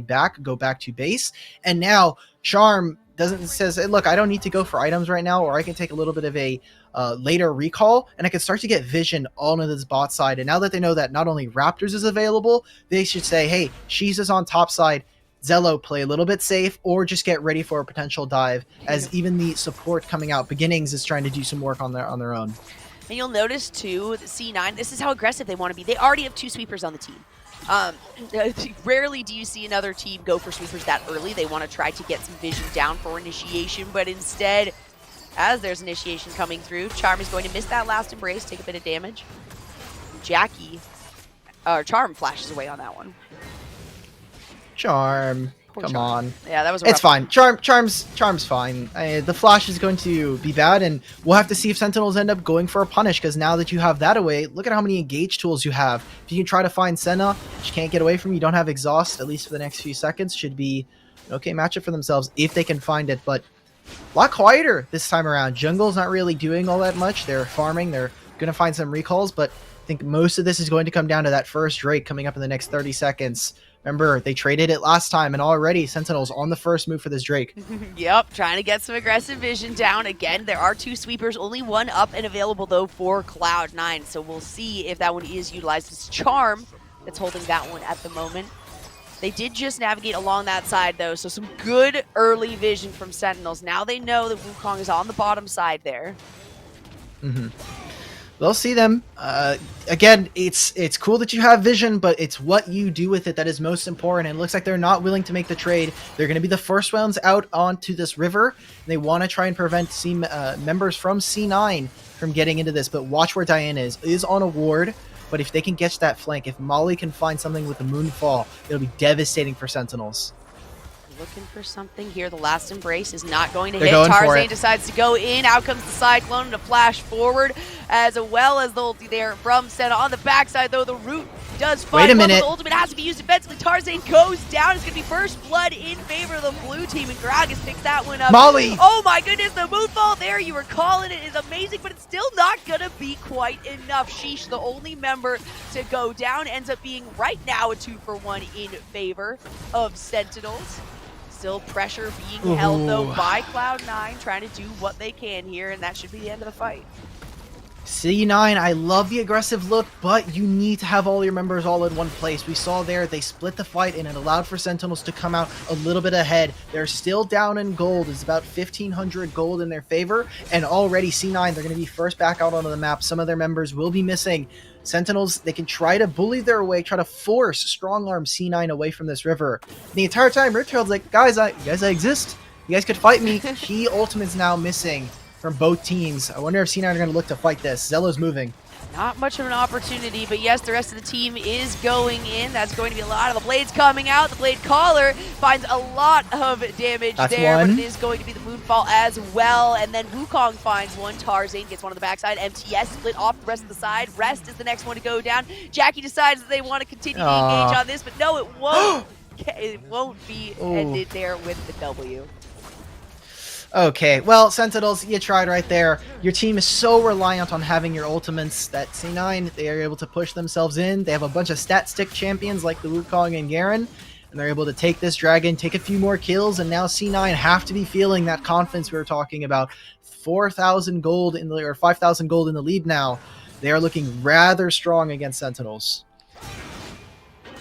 B: go back to base. And now Charm says, hey, look, I don't need to go for items right now, or I can take a little bit of a later recall, and I can start to get vision all into this bot side. And now that they know that not only Raptors is available, they should say, hey, She's is on top side. Zello, play a little bit safe, or just get ready for a potential dive, as even the support coming out, Beginnings, is trying to do some work on their own.
A: And you'll notice, too, that C9, this is how aggressive they want to be. They already have 2 sweepers on the team. Rarely do you see another team go for sweepers that early. They want to try to get some vision down for initiation, but instead, as there's initiation coming through, Charm is going to miss that last embrace, take a bit of damage. Charm flashes away on that one.
B: Charm, come on.
A: Yeah, that was
B: it's fine. Charm's fine. The flash is going to be bad, and we'll have to see if Sentinels end up going for a punish, because now that you have that away, look at how many engage tools you have. If you can try to find Senna, she can't get away from you, don't have exhaust, at least for the next few seconds, should be an okay matchup for themselves if they can find it. But a lot quieter this time around. Jungle's not really doing all that much. They're farming, they're going to find some recalls, but I think most of this is going to come down to that first Drake coming up in the next 30 seconds. Remember, they traded it last time, and already Sentinels on the first move for this Drake.
A: Yep, trying to get some aggressive vision down. Again, there are 2 sweepers, only 1 up and available, though, for Cloud9. So we'll see if that one is utilized. It's Charm that's holding that one at the moment. They did just navigate along that side, though, so some good early vision from Sentinels. Now they know that Wukong is on the bottom side there.
B: They'll see them. Again, it's cool that you have vision, but it's what you do with it that is most important. And it looks like they're not willing to make the trade. They're going to be the first ones out onto this river. And they want to try and prevent members from C9 from getting into this. But watch where Diana is on a ward. But if they can get that flank, if Molly can find something with the Moonfall, it'll be devastating for Sentinels.
A: Looking for something here. The last embrace is not going to
B: They're
A: hit.
B: going for
A: Tarzan
B: it.
A: decides to go in. Out comes the Cyclone to flash forward, as well as the ulti there from Senna. On the backside, though, the root does find
B: Wait a
A: one, but
B: minute.
A: the ultimate has to be used defensively. Tarzan goes down. It's going to be first blood in favor of the blue team, and Gragas picks that one up.
B: Molly!
A: Oh my goodness, the moonfall there, you were calling it, is amazing, but it's still not going to be quite enough. Sheesh, the only member to go down, ends up being right now a 2-for-1 in favor of Sentinels. Still pressure being held, though, by Cloud9, trying to do what they can here, and that should be the end of the fight.
B: C9, I love the aggressive look, but you need to have all your members all in one place. We saw there, they split the fight, and it allowed for Sentinels to come out a little bit ahead. They're still down in gold. It's about 1,500 gold in their favor, and already C9, they're going to be first back out onto the map. Some of their members will be missing. Sentinels, they can try to bully their way, try to force strong-arm C9 away from this river. The entire time, Riptail's like, guys, I exist. You guys could fight me. Key ultimate's now missing from both teams. I wonder if C9 are going to look to fight this. Zello's moving.
A: Not much of an opportunity, but yes, the rest of the team is going in. That's going to be a lot of the blades coming out. The blade caller finds a lot of damage there, but it is going to be the moonfall as well. And then Wukong finds one. Tarzan gets one on the backside. MTS split off the rest of the side. Rest is the next one to go down. Jackie decides that they want to continue to engage on this, but no, it won't. It won't be ended there with the W.
B: Okay, well, Sentinels, you tried right there. Your team is so reliant on having your ultimates that C9, they are able to push themselves in. They have a bunch of stat stick champions like the Wukong and Garen, and they're able to take this dragon, take a few more kills, and now C9 have to be feeling that confidence we were talking about. 4,000 gold in the, or 5,000 gold in the lead now. They are looking rather strong against Sentinels.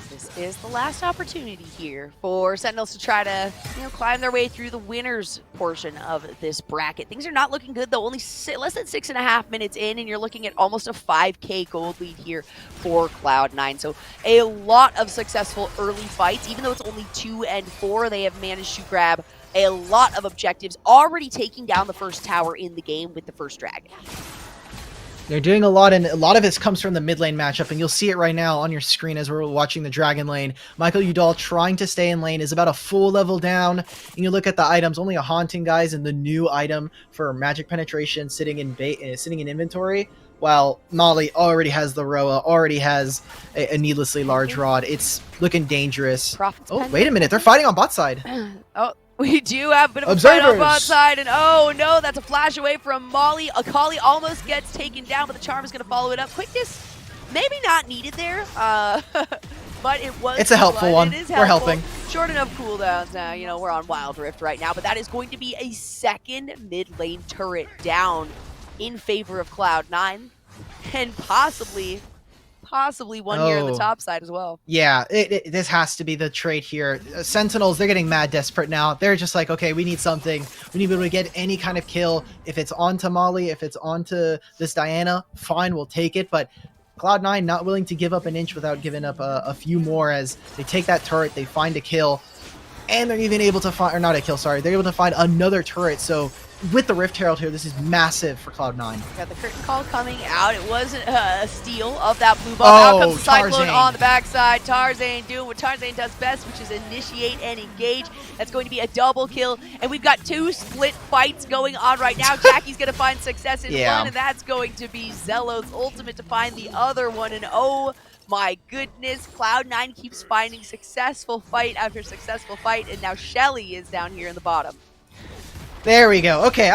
A: This is the last opportunity here for Sentinels to try to, climb their way through the winners portion of this bracket. Things are not looking good, though. Only less than 6.5 minutes in, and you're looking at almost a 5K gold lead here for Cloud9. So a lot of successful early fights. Even though it's only 2 and 4, they have managed to grab a lot of objectives, already taking down the first tower in the game with the first dragon.
B: They're doing a lot, and a lot of this comes from the mid lane matchup, and you'll see it right now on your screen as we're watching the dragon lane. Michael Udall trying to stay in lane is about a full level down, and you look at the items, only a haunting, guys, and the new item for magic penetration sitting in inventory, while Molly already has the Roa, already has a needlessly large rod. It's looking dangerous. Oh, wait a minute, they're fighting on bot side.
A: We do have a bit of a fight on bot side, and oh no, that's a flash away from Molly. Akali almost gets taken down, but the charm is going to follow it up. Quickness, maybe not needed there, but it was.
B: It's a helpful one.
A: It is
B: helpful. We're helping.
A: Short enough cooldowns now. We're on Wild Rift right now, but that is going to be a second mid lane turret down in favor of Cloud9, and possibly one here on the top side as well.
B: Yeah, this has to be the trade here. Sentinels, they're getting mad desperate now. They're just like, okay, we need something. We need to be able to get any kind of kill. If it's onto Molly, if it's onto this Diana, fine, we'll take it. But Cloud9 not willing to give up an inch without giving up a few more as they take that turret, they find a kill. And they're even able to find, or not a kill, sorry. They're able to find another turret, so with the Rift Herald here, this is massive for Cloud9.
A: Got the curtain call coming out. It wasn't a steal of that blue ball. Out comes the Cyclone
B: Tarzan
A: on the backside. Tarzan doing what Tarzan does best, which is initiate and engage. That's going to be a double kill. And we've got 2 split fights going on right now. Jackie's going to find success in one, and that's going to be Zello's ultimate to find the other one. And oh my goodness, Cloud9 keeps finding successful fight after successful fight, and now Shelly is down here in the bottom.
B: There we go. Okay,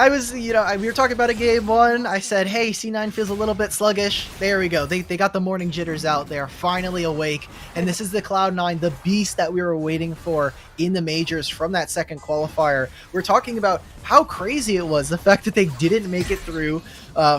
B: we were talking about a game 1. I said, hey, C9 feels a little bit sluggish. There we go. They got the morning jitters out. They are finally awake. And this is the Cloud9, the beast that we were waiting for in the majors from that second qualifier. We're talking about how crazy it was, the fact that they didn't make it through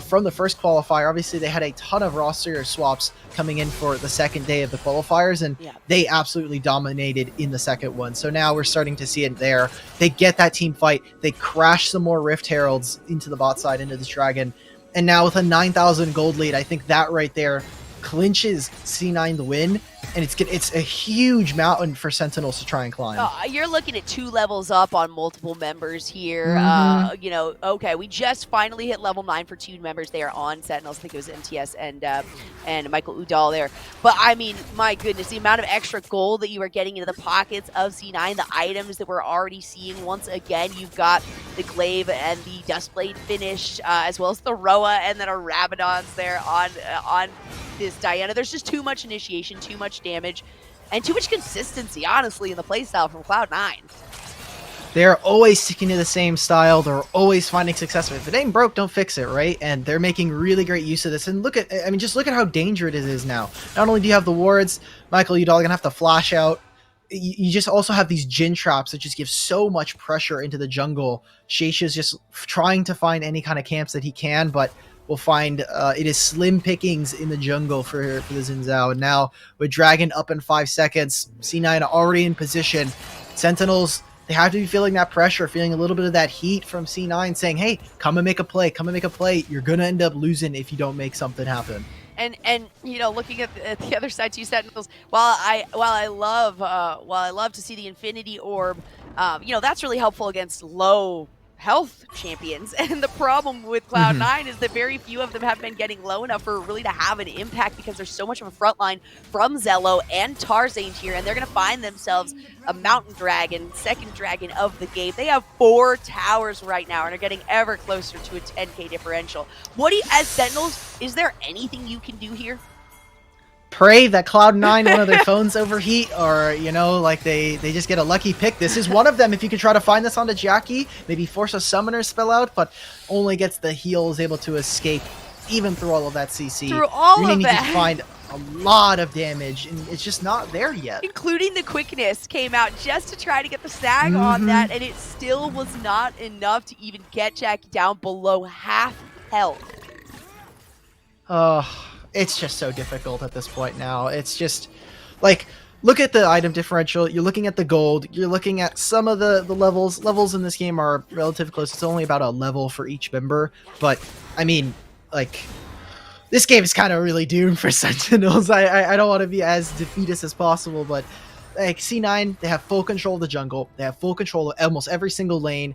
B: from the first qualifier. Obviously, they had a ton of roster swaps coming in for the second day of the qualifiers, and they absolutely dominated in the second one. So now we're starting to see it there. They get that team fight. They crash some more Rift Heralds into the bot side, into this dragon. And now with a 9,000 gold lead, I think that right there clinches C9 the win. and it's a huge mountain for Sentinels to try and climb.
A: You're looking at 2 levels up on multiple members here.
B: Mm-hmm.
A: You know, okay, we just finally hit level 9 for 2 members there on Sentinels. I think it was MTS and Michael Udall there. But I mean, my goodness, the amount of extra gold that you are getting into the pockets of C9, the items that we're already seeing. Once again, you've got the Glaive and the Dustblade finished, as well as the Roa and then a Rabadon's there on this Diana. There's just too much initiation, too much damage, and too much consistency, honestly, in the playstyle from Cloud9.
B: They're always sticking to the same style. They're always finding success. If it ain't broke, don't fix it, right? And they're making really great use of this. And look at, I mean, just look at how dangerous it is now. Not only do you have the wards, Michael Udall gonna have to flash out. You just also have these Jin traps that just give so much pressure into the jungle. Sheisha's just trying to find any kind of camps that he can, but we'll find it is slim pickings in the jungle for the Xin Zhao. And now with Dragon up in 5 seconds, C9 already in position. Sentinels, they have to be feeling that pressure, feeling a little bit of that heat from C9 saying, hey, come and make a play, come and make a play. You're going to end up losing if you don't make something happen.
A: And you know, looking at the other side, too, Sentinels. While I love to see the Infinity Orb, you know, that's really helpful against low health champions. And the problem with Cloud9 is that very few of them have been getting low enough for really to have an impact, because there's so much of a front line from Zello and Tarzane here, and they're going to find themselves a Mountain Dragon, second dragon of the game. They have 4 towers right now and are getting ever closer to a 10k differential. What do you, as Sentinels, is there anything you can do here?
B: Pray that Cloud9, one of their phones overheat, or, you know, like they just get a lucky pick. This is one of them. If you could try to find this onto Jackie, maybe force a summoner spell out, but only gets the heals, able to escape even through all of that CC.
A: Through all
B: You're
A: of
B: gonna need
A: that.
B: to find a lot of damage, and it's just not there yet.
A: Including the quickness came out just to try to get the sag on that, and it still was not enough to even get Jackie down below half health.
B: It's just so difficult at this point now. It's just, like, look at the item differential. You're looking at the gold. You're looking at some of the levels. Levels in this game are relatively close. It's only about a level for each member. But, I mean, like, this game is kind of really doomed for Sentinels. I don't want to be as defeatist as possible, but, like, C9, they have full control of the jungle. They have full control of almost every single lane.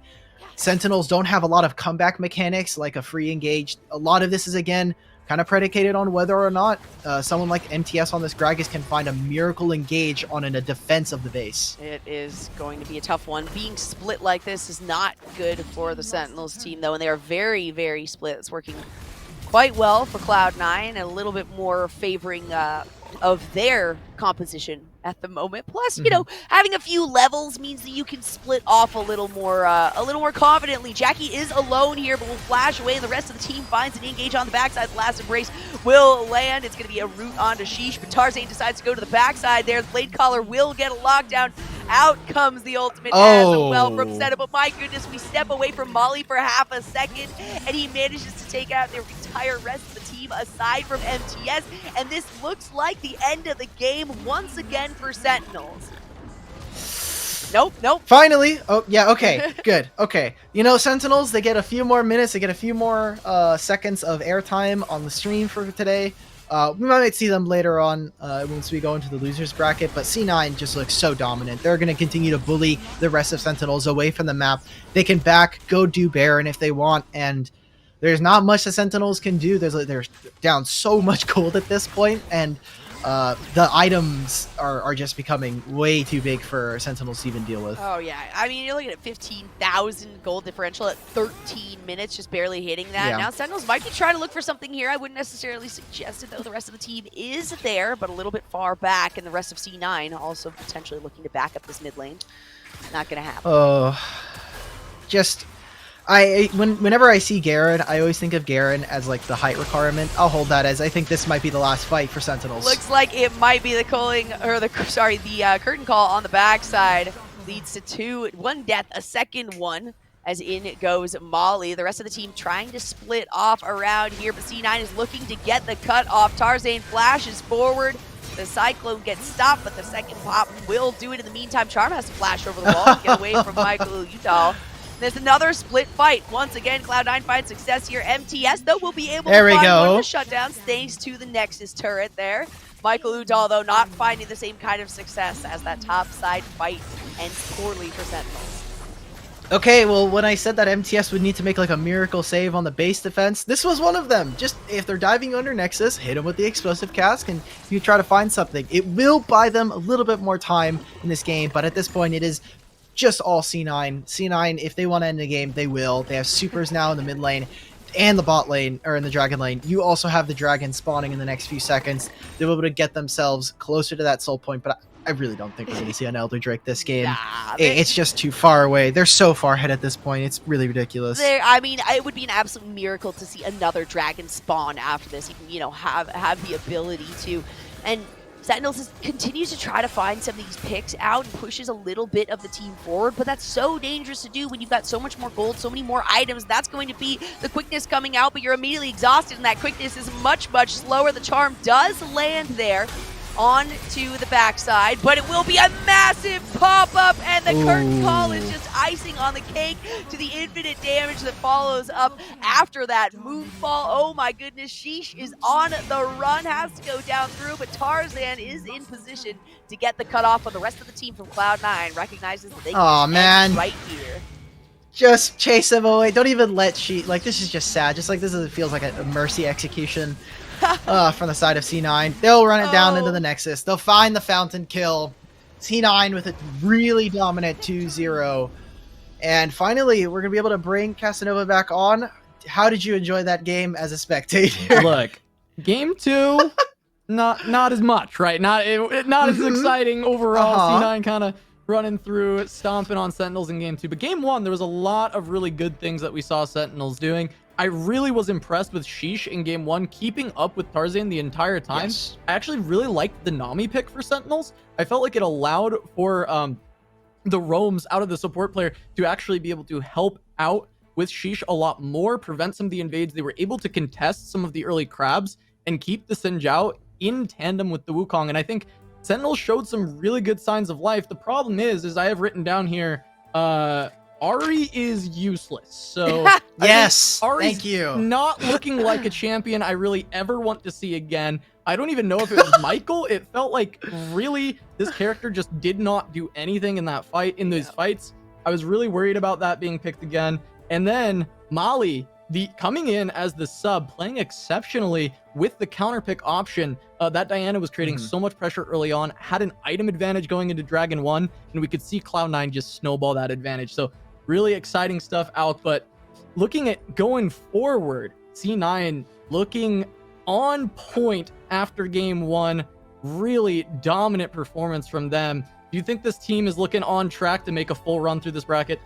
B: Sentinels don't have a lot of comeback mechanics, like a free engage. A lot of this is, again, kind of predicated on whether or not someone like MTS on this Gragas can find a miracle engage on a defense of the base.
A: It is going to be a tough one. Being split like this is not good for the Sentinels team, though, and they are very, very split. It's working quite well for Cloud9, and a little bit more favoring of their composition at the moment. Plus, you know, having a few levels means that you can split off a little more confidently. Jackie is alone here, but will flash away, and the rest of the team finds an engage on the backside. The last embrace will land. It's going to be a route onto Sheesh, but Tarzane decides to go to the backside there. The Blade Caller will get a lockdown. Out comes the ultimate as well from Senna, but my goodness, we step away from Molly for half a second, and he manages to take out the entire rest of the team aside from MTS, and this looks like the end of the game once again for Sentinels. Nope.
B: Finally. Oh, yeah, okay. Good. Okay. You know, Sentinels, they get a few more minutes, they get a few more seconds of airtime on the stream for today. We might see them later on once we go into the losers bracket, but C9 just looks so dominant. They're going to continue to bully the rest of Sentinels away from the map. They can go do Baron if they want, and there's not much the Sentinels can do. They're down so much gold at this point, and the items are just becoming way too big for Sentinels to even deal with.
A: Oh, yeah. I mean, you're looking at 15,000 gold differential at 13 minutes, just barely hitting that.
B: Yeah.
A: Now, Sentinels might be trying to look for something here. I wouldn't necessarily suggest it, though. The rest of the team is there, but a little bit far back, and the rest of C9 also potentially looking to back up this mid lane. Not going to happen.
B: Whenever I see Garen, I always think of Garen as like the height requirement. I'll hold that as I think this might be the last fight for Sentinels.
A: Looks like it might be the curtain call on the backside leads to one death, a second one, as in goes Molly. The rest of the team trying to split off around here, but C9 is looking to get the cut off. Tarzane flashes forward. The Cyclone gets stopped, but the second pop will do it. In the meantime, Charm has to flash over the wall to get away from Michael Udall. There's another split fight. Once again, Cloud9 finds success here. MTS, though, will be able
B: There
A: to
B: we
A: find one
B: go.
A: of the shutdowns thanks to the Nexus turret there. Michael Udall, though, not finding the same kind of success as that top side fight ends poorly for Sentinels.
B: Okay, well, when I said that MTS would need to make like a miracle save on the base defense, this was one of them. Just if they're diving under Nexus, hit them with the explosive cask and you try to find something. It will buy them a little bit more time in this game, but at this point it is just all C9. C9, if they want to end the game, they will. They have supers now in the mid lane and the bot lane, or in the dragon lane. You also have the dragon spawning in the next few seconds. They'll be able to get themselves closer to that soul point, but I really don't think we're going to see an Elder Drake this game.
A: Nah,
B: It's just too far away. They're so far ahead at this point. It's really ridiculous.
A: I mean, it would be an absolute miracle to see another dragon spawn after this. Even, you know, have the ability to. And Sentinels continues to try to find some of these picks out and pushes a little bit of the team forward, but that's so dangerous to do when you've got so much more gold, so many more items. That's going to be the quickness coming out, but you're immediately exhausted, and that quickness is much, much slower. The charm does land there on to the backside, but it will be a massive pop-up, and the curtain call is just icing on the cake to the infinite damage that follows up after that moonfall. Oh my goodness, Sheesh is on the run, has to go down through, but Tarzan is in position to get the cutoff, but the rest of the team from Cloud9 recognizes that they can end right here.
B: Just chase them away. Don't even let like, this is just sad. Just like this feels like a mercy execution. From the side of C9. They'll run it down into the Nexus. They'll find the fountain kill. C9 with a really dominant 2-0. And finally, we're going to be able to bring Casanova back on. How did you enjoy that game as a spectator?
C: Look, game 2, not as much, right? Not as exciting overall. C9 kind of running through, stomping on Sentinels in game 2. But game 1, there was a lot of really good things that we saw Sentinels doing. I really was impressed with Sheesh in game 1, keeping up with Tarzan the entire time. Yes. I actually really liked the Nami pick for Sentinels. I felt like it allowed for the roams out of the support player to actually be able to help out with Sheesh a lot more, prevent some of the invades. They were able to contest some of the early crabs and keep the Xin Zhao in tandem with the Wukong. And I think Sentinels showed some really good signs of life. The problem is I have written down here, Ahri is useless. So
B: yes,
C: Ahri's
B: thank you.
C: Not looking like a champion I really ever want to see again. I don't even know if it was Michael. It felt like really this character just did not do anything in that fight, in those fights. I was really worried about that being picked again. And then Molly, coming in as the sub, playing exceptionally with the counter pick option. That Diana was creating so much pressure early on, had an item advantage going into Dragon 1, and we could see Cloud9 just snowball that advantage. So really exciting stuff out. But looking at going forward, C9 looking on point after game 1, really dominant performance from them. Do you think this team is looking on track to make a full run through this bracket?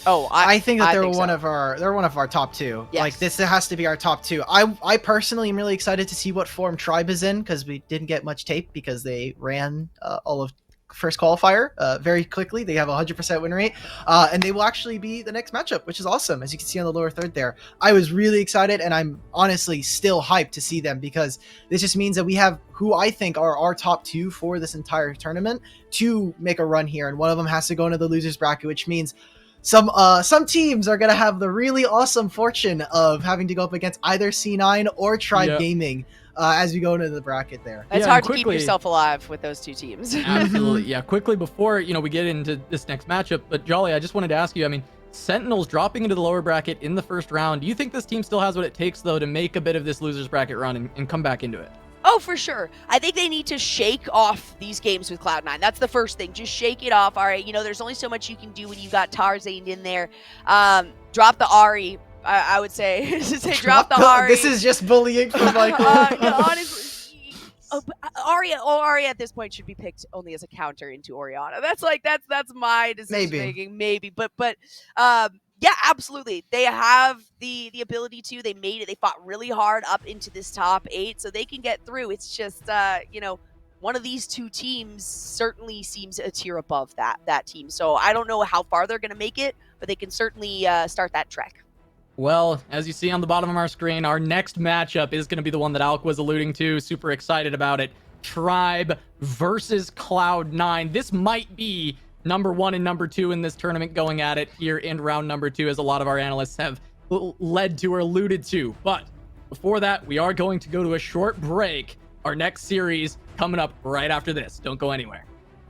B: Oh, I think that they're one of our top 2.
A: Yes.
B: Like this has to be our top 2. I personally am really excited to see what form Tribe is in, because we didn't get much tape because they ran all of first qualifier very quickly. They have a 100% win rate, and they will actually be the next matchup, which is awesome, as you can see on the lower third there. I was really excited, and I'm honestly still hyped to see them, because this just means that we have who I think are our top 2 for this entire tournament to make a run here, and one of them has to go into the losers bracket, which means some teams are gonna have the really awesome fortune of having to go up against either C9 or Tribe Gaming as we go into the bracket there.
A: It's hard to keep yourself alive with those 2 teams.
C: Absolutely, yeah. Quickly before we get into this next matchup, but Jolly, I just wanted to ask you. I mean, Sentinels dropping into the lower bracket in the first round. Do you think this team still has what it takes though to make a bit of this losers bracket run and come back into it?
A: Oh, for sure. I think they need to shake off these games with Cloud9. That's the first thing. Just shake it off. All right, there's only so much you can do when you've got Tarzan in there. Drop the Ahri, I would say. Drop the Ahri.
B: This is just bullying from Michael.
A: Honestly, Ahri at this point should be picked only as a counter into Orianna. That's my decision making, maybe. But yeah, absolutely. They have the ability to. They fought really hard up into this top 8, so they can get through. It's just one of these 2 teams certainly seems a tier above that team. So I don't know how far they're going to make it, but they can certainly start that trek.
C: Well, as you see on the bottom of our screen, our next matchup is going to be the one that Alk was alluding to. Super excited about it. Tribe versus Cloud9. This might be number 1 and number 2 in this tournament going at it here in round number 2, as a lot of our analysts have led to or alluded to. But before that, we are going to go to a short break. Our next series coming up right after this. Don't go anywhere.